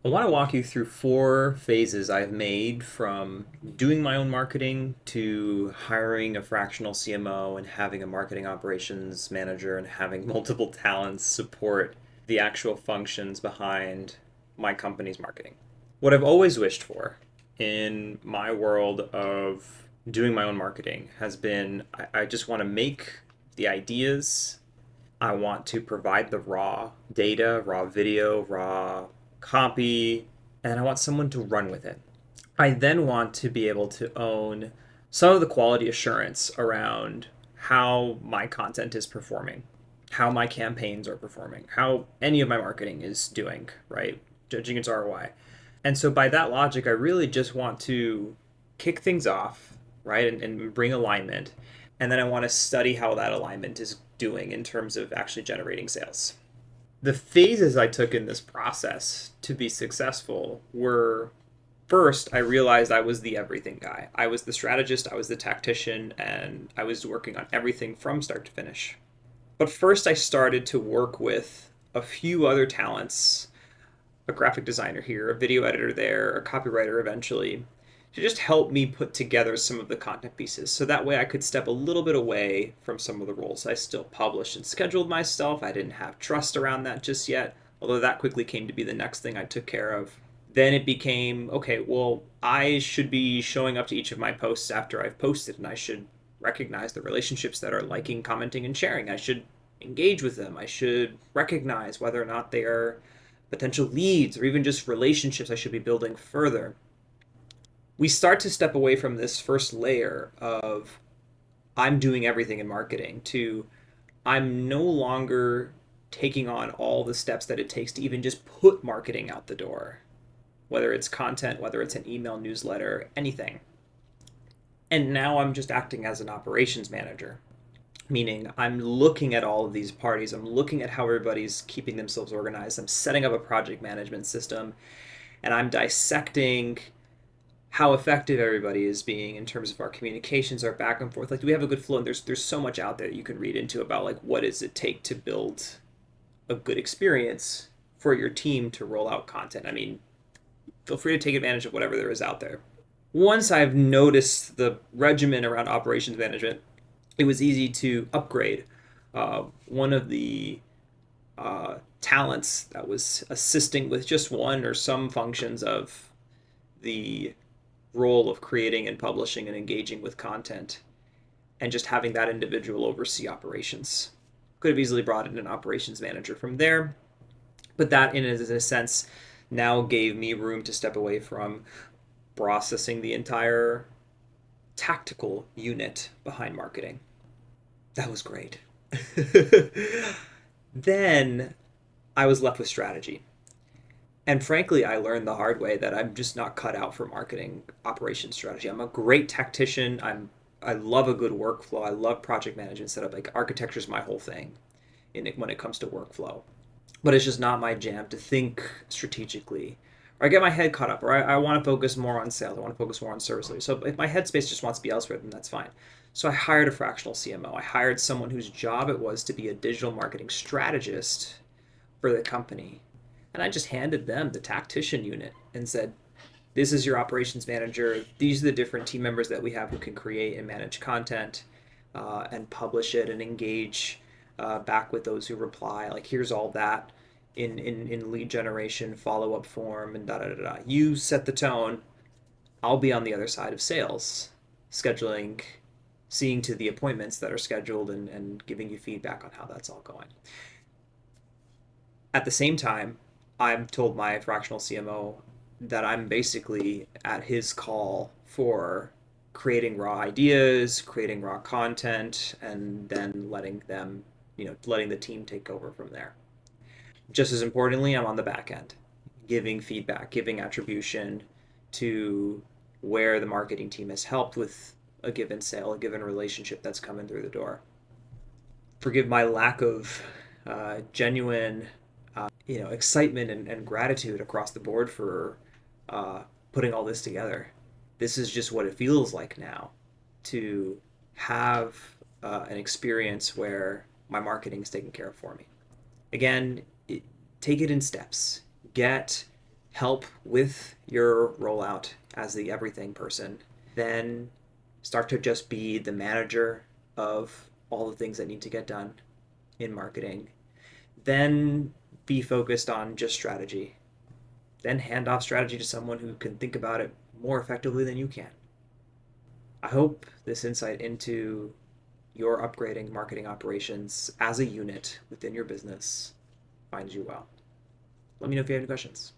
I want to walk you through four phases I've made from doing my own marketing to hiring a fractional CMO and having a marketing operations manager and having multiple talents support the actual functions behind my company's marketing. What I've always wished for in my world of doing my own marketing has been I just want to make the ideas. I want to provide the raw data, raw video, raw copy, and I want someone to run with it. I then want to be able to own some of the quality assurance around how my content is performing, how my campaigns are performing, how any of my marketing is doing, right? Judging its ROI. And so, by that logic, I really just want to kick things off, right? And bring alignment. And then I want to study how that alignment is doing in terms of actually generating sales. The phases I took in this process to be successful were: first, I realized I was the everything guy. I was the strategist, I was the tactician, and I was working on everything from start to finish. But first, I started to work with a few other talents, a graphic designer here, a video editor there, a copywriter eventually, to just help me put together some of the content pieces. So that way I could step a little bit away from some of the roles. I still published and scheduled myself. I didn't have trust around that just yet, although that quickly came to be the next thing I took care of. Then it became, okay, well, I should be showing up to each of my posts after I've posted, and I should recognize the relationships that are liking, commenting, and sharing. I should engage with them. I should recognize whether or not they are potential leads or even just relationships I should be building further. We start to step away from this first layer of I'm doing everything in marketing to I'm no longer taking on all the steps that it takes to even just put marketing out the door, whether it's content, whether it's an email newsletter, anything. And now I'm just acting as an operations manager, meaning I'm looking at all of these parties. I'm looking at how everybody's keeping themselves organized. I'm setting up a project management system, and I'm dissecting how effective everybody is being in terms of our communications, our back and forth. Like, do we have a good flow? And there's so much out there that you can read into about like what does it take to build a good experience for your team to roll out content. I mean, feel free to take advantage of whatever there is out there. Once I've noticed the regimen around operations management, it was easy to upgrade. One of the talents that was assisting with just one or some functions of the role of creating and publishing and engaging with content, and just having that individual oversee operations. Could have easily brought in an operations manager from there, but that, in a sense, now gave me room to step away from processing the entire tactical unit behind marketing. That was great. Then I was left with strategy. And frankly, I learned the hard way that I'm just not cut out for marketing operations strategy. I'm a great tactician. I love a good workflow. I love project management setup. Like, architecture is my whole thing when it comes to workflow. But it's just not my jam to think strategically. Or I get my head caught up, or I want to focus more on sales. I want to focus more on service delivery. So if my headspace just wants to be elsewhere, then that's fine. So I hired a fractional CMO. I hired someone whose job it was to be a digital marketing strategist for the company. And I just handed them the tactician unit and said, this is your operations manager. These are the different team members that we have who can create and manage content and publish it and engage back with those who reply. Like, here's all that in lead generation, follow up form, and da da da da. You set the tone. I'll be on the other side of sales, scheduling, seeing to the appointments that are scheduled, and giving you feedback on how that's all going. At the same time, I've told my fractional CMO that I'm basically at his call for creating raw ideas, creating raw content, and then letting the team take over from there. Just as importantly, I'm on the back end, giving feedback, giving attribution to where the marketing team has helped with a given sale, a given relationship that's coming through the door. Forgive my lack of genuine excitement and gratitude across the board for putting all this together. This is just what it feels like now to have an experience where my marketing is taken care of for me. Again, take it in steps. Get help with your rollout as the everything person, then start to just be the manager of all the things that need to get done in marketing, then be focused on just strategy, then hand off strategy to someone who can think about it more effectively than you can. I hope this insight into your upgrading marketing operations as a unit within your business finds you well. Let me know if you have any questions.